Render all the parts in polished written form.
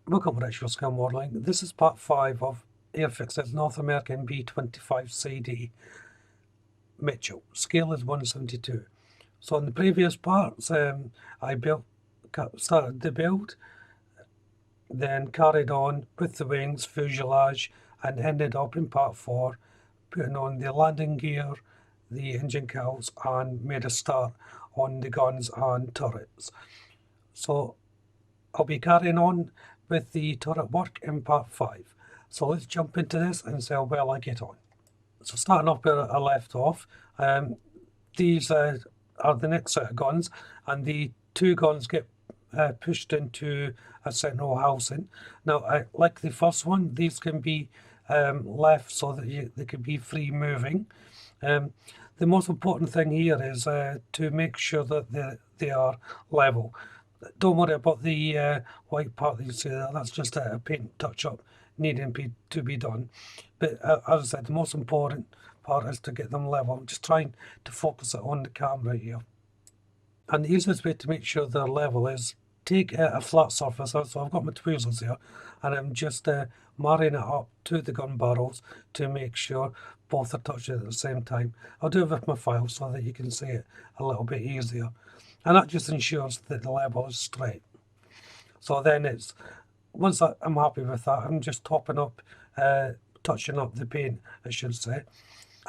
Welcome to Retro Scale Modelling. This is part 5 of Airfix's North American B-25C Mitchell. Scale is 1/72. So in the previous parts, I started the build, then carried on with the wings, fuselage, and ended up in part 4, putting on the landing gear, the engine cowls, and made a start on the guns and turrets. So I'll be carrying on with the turret work in part 5. So let's jump into this and see how well I get on. So starting off where I left off, these are the next set of guns, and the two guns get pushed into a sentinel housing. Now, like the first one, these can be left so that they can be free moving. The most important thing here is to make sure that they are level. Don't worry about the white part that you see there. That's just a paint touch-up needing to be done. But as I said, the most important part is to get them level. I'm just trying to focus it on the camera here. And the easiest way to make sure they're level is take a flat surface. So I've got my tweezers here, and I'm just marrying it up to the gun barrels to make sure both are touching at the same time. I'll do it with my file so that you can see it a little bit easier. And that just ensures that the level is straight. So then once I'm happy with that, I'm just topping up, touching up the paint, I should say.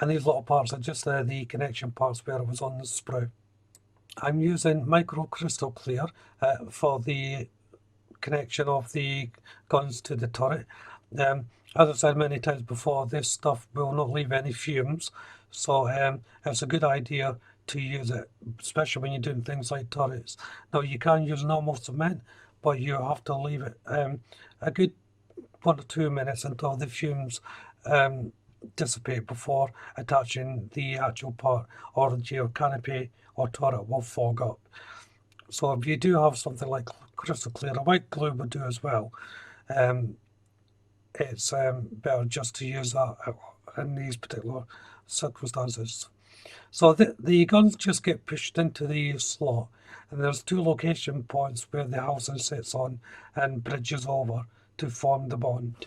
And these little parts are just the connection parts where it was on the sprue. I'm using micro crystal clear for the connection of the guns to the turret. As I've said many times before, this stuff will not leave any fumes, so it's a good idea to use it, especially when you're doing things like turrets. Now, you can use normal cement, but you have to leave it a good 1 or 2 minutes until the fumes dissipate before attaching the actual part, or your canopy or turret will fog up. So if you do have something like crystal clear, a white glue would do as well. It's better just to use that in these particular circumstances. So the guns just get pushed into the slot, and there's 2 location points where the housing sits on and bridges over to form the bond.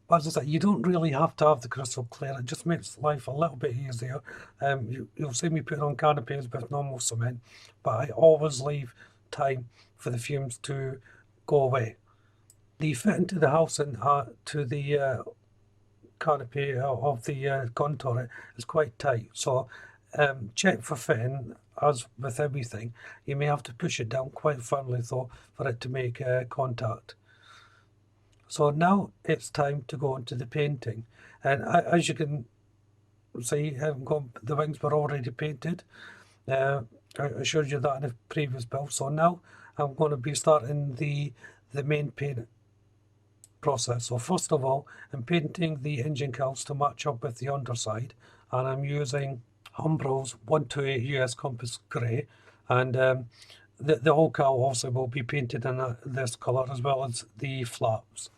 But as I said, you don't really have to have the crystal clear. It just makes life a little bit easier. You'll see me putting on canopies with normal cement, but I always leave time for the fumes to go away. The fitting to the housing to the canopy of the gun turret is quite tight, so check for fitting. As with everything, you may have to push it down quite firmly though for it to make contact. So now it's time to go into the painting, and as you can see, the wings were already painted. I showed you that in the previous build, so now I'm going to be starting the main paint process. So first of all, I'm painting the engine cowls to match up with the underside, and I'm using Umbro's 128 US Compass Grey, and the whole cowl also will be painted in this colour, as well as the flaps.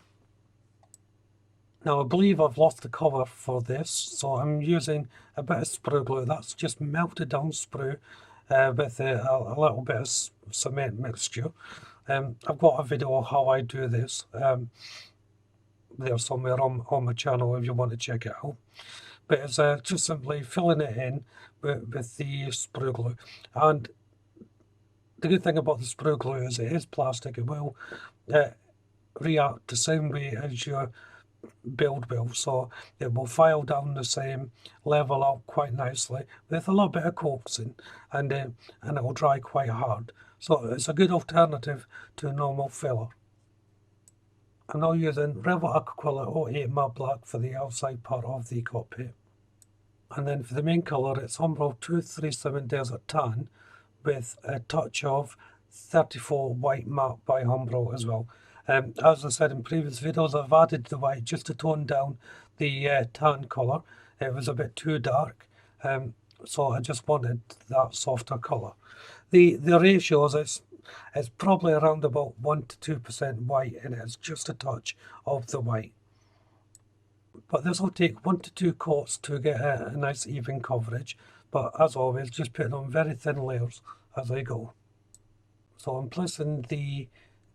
Now I believe I've lost the cover for this, so I'm using a bit of sprue glue. That's just melted down sprue with a little bit of cement mixture. I've got a video of how I do this there somewhere on my channel if you want to check it out. But it's just simply filling it in with the sprue glue. And the good thing about the sprue glue is it is plastic. It will react the same way as your build will, so it will file down the same, level up quite nicely with a little bit of coaxing, and it will dry quite hard. So it's a good alternative to a normal filler. I'm now using River Aquacolor 08 Matte Black for the outside part of the cockpit. And then for the main colour, it's Umbro 237 Desert Tan with a touch of 34 White Matte by Umbro as well. As I said in previous videos, I've added the white just to tone down the tan colour. It was a bit too dark, so I just wanted that softer colour. The ratios, it's probably around about 1 to 2% white, and it's just a touch of the white. But this will take 1 to 2 coats to get a nice even coverage, but as always, just putting on very thin layers as I go. So I'm placing the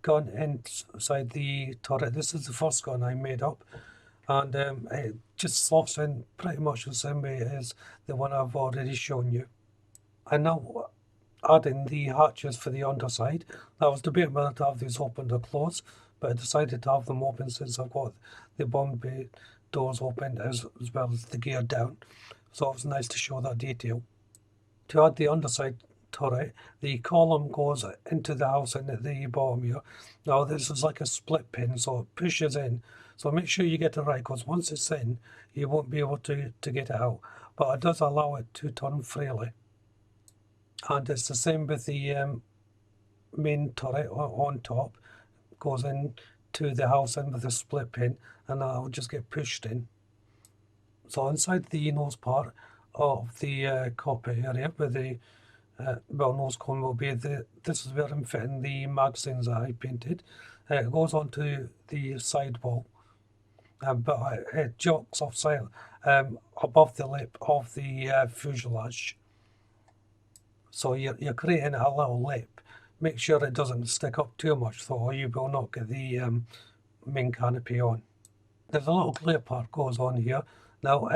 gone inside the turret. This is the first gun I made up, and it just slots in pretty much the same way as the one I've already shown you. I now add in the hatches for the underside. I was debating whether to have these opened or closed, but I decided to have them open since I've got the bomb bay doors open as well as the gear down. So it was nice to show that detail. To add the underside turret, the column goes into the house and at the bottom here. Now this is like a split pin, so it pushes in. So make sure you get it right, because once it's in, you won't be able to get it out. But it does allow it to turn freely. And it's the same with the main turret on top. Goes in to the house in with a split pin, and that'll just get pushed in. So inside the nose part of the cockpit area, where the nose cone will be, this is where I'm fitting the magazines that I painted. It goes onto the sidewall, but it jocks off above the lip of the fuselage. So you're creating a little lip. Make sure it doesn't stick up too much though, or you will not get the main canopy on. There's a little clear part goes on here. Now,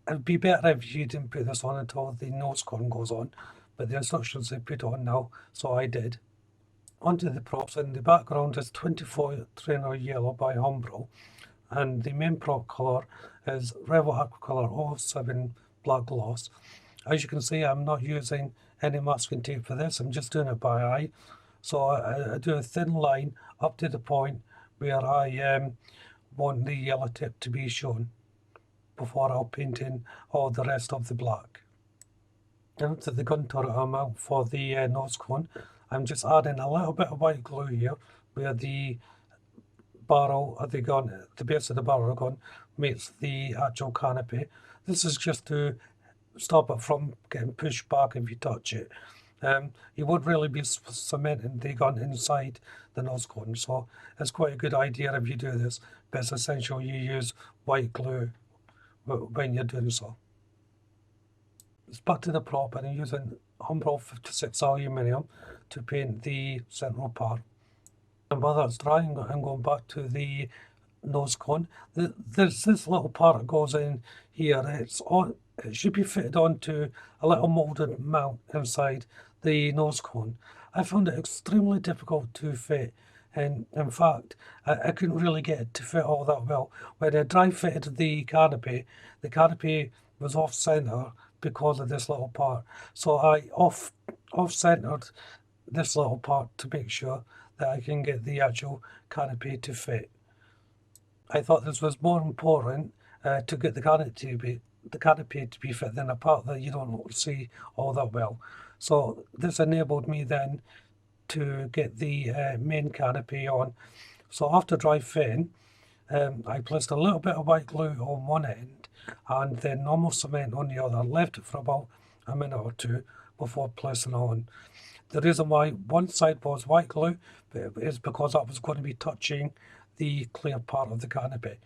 it'd be better if you didn't put this on until the nose cone goes on, but the instructions say put on now, so I did. Onto the props. In the background is 24 Trainer Yellow by Umbro, and the main prop colour is Rebel Aquacolor 07 Black Gloss. As you can see, I'm not using any masking tape for this, I'm just doing it by eye. So I do a thin line up to the point where I want the yellow tip to be shown before I'll paint in all the rest of the black. And to the gun turret I'm out for the nose cone, I'm just adding a little bit of white glue here where the barrel of the gun, the base of the barrel of the gun, meets the actual canopy. This is just to stop it from getting pushed back if you touch it. You would really be cementing the gun inside the nose cone, so it's quite a good idea if you do this, but it's essential you use white glue when you're doing so. It's back to the prop, and I'm using Umbro 56 aluminium to paint the central part. And while that's drying, I'm going back to the nose cone. There's this little part that goes in here. It should be fitted onto a little moulded mount inside the nose cone. I found it extremely difficult to fit, and in fact I couldn't really get it to fit all that well. When I dry fitted the canopy was off centre because of this little part, so I off centered this little part to make sure that I can get the actual canopy to fit. I thought this was more important to get the canopy to be fit than a part that you don't see all that well. So this enabled me then to get the main canopy on. So after dry fitting, I placed a little bit of white glue on one end and then normal cement on the other, left it for about a minute or two before placing it on. The reason why one side was white glue is because I was going to be touching the clear part of the canopy,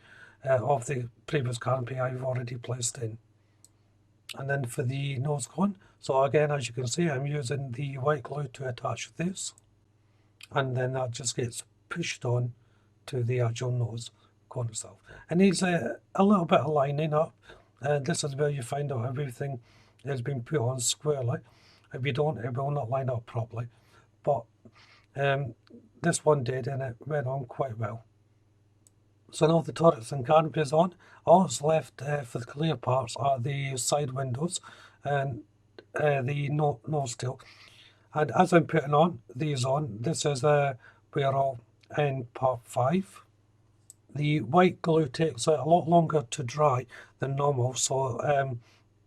of the previous canopy I've already placed in. And then for the nose cone, so again, as you can see, I'm using the white glue to attach this, and then that just gets pushed on to the actual nose cone itself. It needs a little bit of lining up, and this is where you find out everything has been put on squarely. If you don't, it will not line up properly, but this one did, and it went on quite well. So now the turrets and canopies on, all that's left for the clear parts are the side windows and the nose tail. And as I'm putting these on, this is where I'll end part 5. The white glue takes a lot longer to dry than normal, so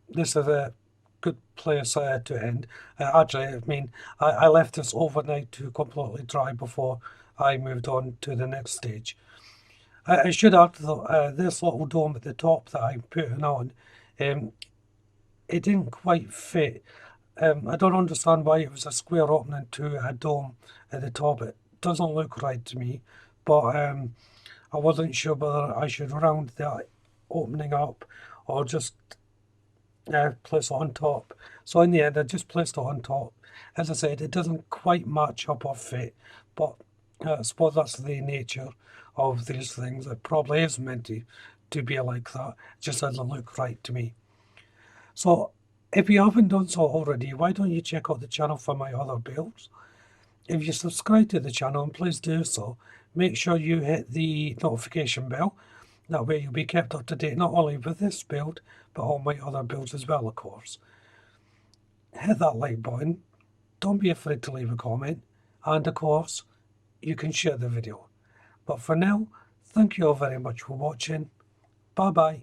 this is a good place to end. Actually, I mean, I left this overnight to completely dry before I moved on to the next stage. I should add this little dome at the top that I'm putting on, it didn't quite fit. I don't understand why it was a square opening to a dome at the top. It doesn't look right to me, but I wasn't sure whether I should round that opening up or just place it on top. So in the end, I just placed it on top. As I said, it doesn't quite match up or fit, but I suppose that's the nature of these things. It probably is meant to be like that. It just doesn't look right to me. So if you haven't done so already, why don't you check out the channel for my other builds? If you subscribe to the channel, and please do so, make sure you hit the notification bell. That way you'll be kept up to date not only with this build, but all my other builds as well, of course. Hit that like button. Don't be afraid to leave a comment. And of course, you can share the video. But for now, thank you all very much for watching. Bye bye.